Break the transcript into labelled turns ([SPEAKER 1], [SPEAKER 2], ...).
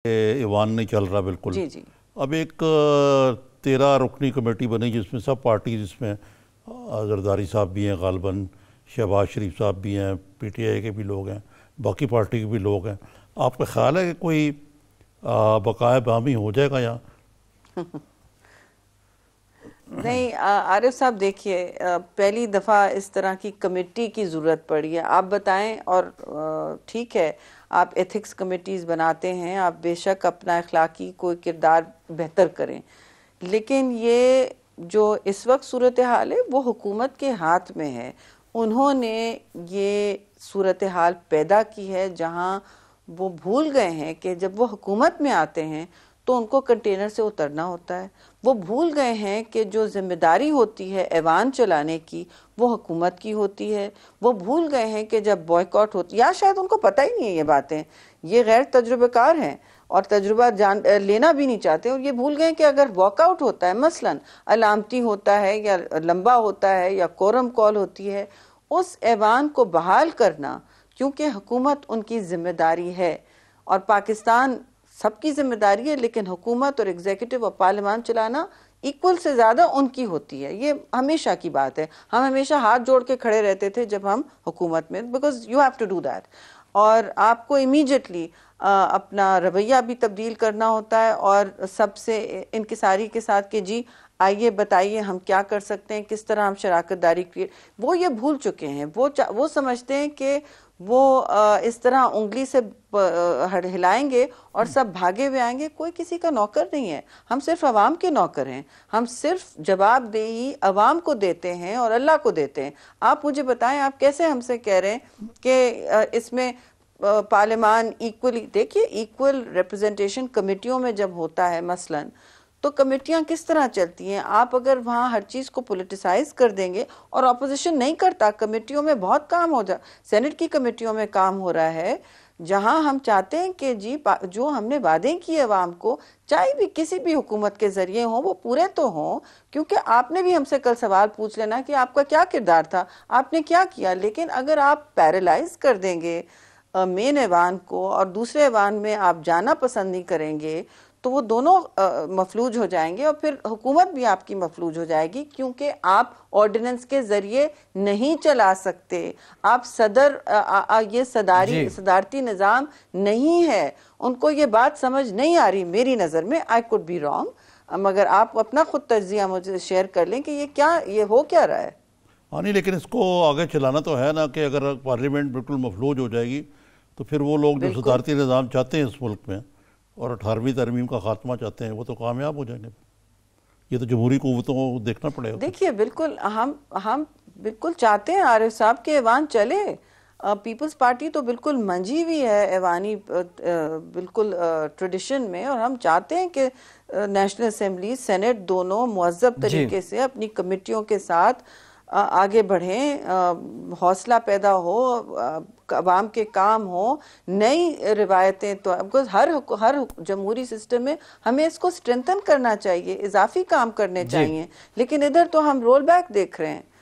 [SPEAKER 1] Ivan नहीं चल रहा बिल्कुल।
[SPEAKER 2] जी जी।
[SPEAKER 1] अब एक 13 रुकनी कमेटी बनी जिसमें सब पार्टी, जिसमें जरदारी साहब भी हैं, गालबन शहबाज शरीफ साहब भी हैं, पीटीआई के भी लोग हैं, बाकी पार्टी के भी लोग हैं। आपका ख्याल है कि कोई बकाया बामी हो जाएगा यहाँ?
[SPEAKER 2] नहीं आरिफ साहब, देखिए पहली दफ़ा इस तरह की कमेटी की ज़रूरत पड़ी है, आप बताएं। और ठीक है, आप एथिक्स कमेटीज़ बनाते हैं, आप बेशक अपना अखलाकी कोई किरदार बेहतर करें, लेकिन ये जो इस वक्त सूरत हाल है वो हुकूमत के हाथ में है। उन्होंने ये सूरत हाल पैदा की है जहां वो भूल गए हैं कि जब वो हुकूमत में आते हैं तो उनको कंटेनर से उतरना होता है। वो भूल गए हैं कि जो जिम्मेदारी होती है ऐवान चलाने की वो हुकूमत की होती है। वो भूल गए हैं कि जब बॉयकॉट होती, या शायद उनको पता ही नहीं है ये बातें, ये गैर तजुर्बेकार हैं और तजुर्बा लेना भी नहीं चाहते। और ये भूल गए कि अगर वॉकआउट होता है, मसलन अलामती होता है या लंबा होता है या कोरम कॉल होती है, उस ऐवान को बहाल करना, क्योंकि हुकूमत उनकी जिम्मेदारी है और पाकिस्तान सबकी जिम्मेदारी है, लेकिन हुकूमत और एग्जीक्यूटिव और पार्लियामान चलाना इक्वल से ज्यादा उनकी होती है। ये हमेशा की बात है, हम हमेशा हाथ जोड़ के खड़े रहते थे जब हम हुकूमत में, because you have to do that. और आपको इमीडिएटली अपना रवैया भी तब्दील करना होता है और सबसे इनकिसारी के साथ कि जी आइए बताइए हम क्या कर सकते हैं, किस तरह हम शराकत दारी क्रिएट। वो ये भूल चुके हैं, वो समझते हैं कि वो इस तरह उंगली से हिलाएंगे और सब भागे हुए आएंगे। कोई किसी का नौकर नहीं है, हम सिर्फ अवाम के नौकर हैं, हम सिर्फ जवाबदेही अवाम को देते हैं और अल्लाह को देते हैं। आप मुझे बताएं, आप कैसे हमसे कह रहे हैं कि इसमें पार्लियामान इक्वली, देखिए इक्वल रिप्रेजेंटेशन कमेटियों में जब होता है मसलन, तो कमेटियां किस तरह चलती हैं। आप अगर वहां हर चीज को पॉलिटिसाइज कर देंगे और ऑपोजिशन नहीं करता, कमेटियों में बहुत काम हो जाए, सेनेट की कमेटियों में काम हो रहा है जहां हम चाहते हैं कि जी जो हमने वादे किए अवाम को, चाहे भी किसी भी हुकूमत के जरिए हो, वो पूरे तो हों। क्योंकि आपने भी हमसे कल सवाल पूछ लेना कि आपका क्या किरदार था, आपने क्या किया। लेकिन अगर आप पैरालाइज कर देंगे मेन ऐवान को और दूसरे ऐवान में आप जाना पसंद नहीं करेंगे, तो वो दोनों मफलूज हो जाएंगे और फिर हुकूमत भी आपकी मफलूज हो जाएगी, क्योंकि आप ऑर्डिनेंस के जरिए नहीं चला सकते। आप ये सदारती निज़ाम नहीं है। उनको ये बात समझ नहीं आ रही मेरी नज़र में, आई कुड बी रॉन्ग, मगर आप अपना खुद तज्जिया मुझे शेयर कर लें कि ये हो क्या रहा है।
[SPEAKER 1] हाँ नहीं, लेकिन इसको आगे चलाना तो है ना, कि अगर पार्लियामेंट बिल्कुल मफलूज हो जाएगी तो फिर वो लोग जो सदारती निज़ाम चाहते हैं इस मुल्क में और 18वीं तरमीम का खात्मा चाहते हैं, वो तो कामयाब हो जाएंगे। ये तो जमहूरी कुव्वतों को देखना पड़ेगा।
[SPEAKER 2] देखिए बिल्कुल हम बिल्कुल चाहते हैं आरिफ साहब के ऐवान चले। पीपल्स पार्टी तो बिल्कुल मंजी हुई है ऐवानी बिल्कुल ट्रेडिशन में, और हम चाहते हैं कि नेशनल असेंबली सेनेट दोनों मुअज्जब तरीके से अपनी कमेटियों के साथ आगे बढ़ें, हौसला पैदा हो, अवाम के काम हो, नई रिवायतें। तो हर जमहूरी सिस्टम में हमें इसको स्ट्रेंथन करना चाहिए, इजाफी काम करने चाहिए, लेकिन इधर तो हम रोल बैक देख रहे हैं।